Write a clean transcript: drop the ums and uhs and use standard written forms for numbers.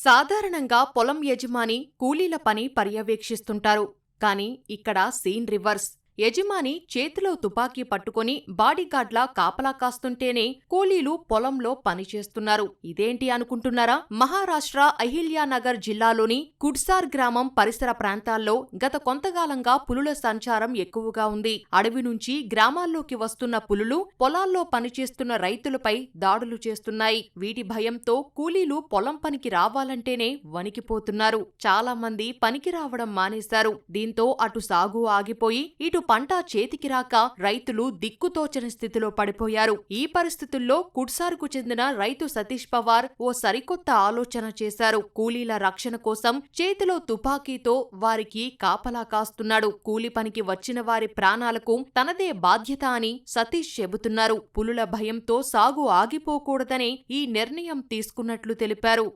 సాధారణంగా పొలం యజమాని కూలీల పని పర్యవేక్షిస్తుంటారు. కానీ ఇక్కడ సీన్ రివర్స్. యజమాని చేతిలో తుపాకీ పట్టుకొని బాడీగార్డ్లా కాపలా కాస్తుంటేనే కూలీలు పొలంలో పనిచేస్తున్నారు. ఇదేంటి అనుకుంటున్నారా? మహారాష్ట్ర అహిల్యానగర్ జిల్లాలోని కుడ్సార్ గ్రామం పరిసర ప్రాంతాల్లో గత కొంతకాలంగా పులుల సంచారం ఎక్కువగా ఉంది. అడవి నుంచి గ్రామాల్లోకి వస్తున్న పులులు పొలాల్లో పనిచేస్తున్న రైతులపై దాడులు చేస్తున్నాయి. వీటి భయంతో కూలీలు పొలం పనికి రావాలంటేనే వణికిపోతున్నారు. చాలా మంది పనికి రావడం మానేశారు. దీంతో అటు సాగు ఆగిపోయి ఇటు పంట చేతికి రాక రైతులు దిక్కుతోచని స్థితిలో పడిపోయారు. ఈ పరిస్థితుల్లో కుడ్సార్కు చెందిన రైతు సతీష్ పవార్ ఓ సరికొత్త ఆలోచన చేశారు. కూలీల రక్షణ కోసం చేతిలో తుపాకీతో వారికి కాపలా కాస్తున్నాడు. కూలి పనికి వచ్చిన వారి ప్రాణాలకు తనదే బాధ్యత అని సతీష్ చెబుతున్నారు. పులుల భయంతో సాగు ఆగిపోకూడదనే ఈ నిర్ణయం తీసుకున్నట్లు తెలిపారు.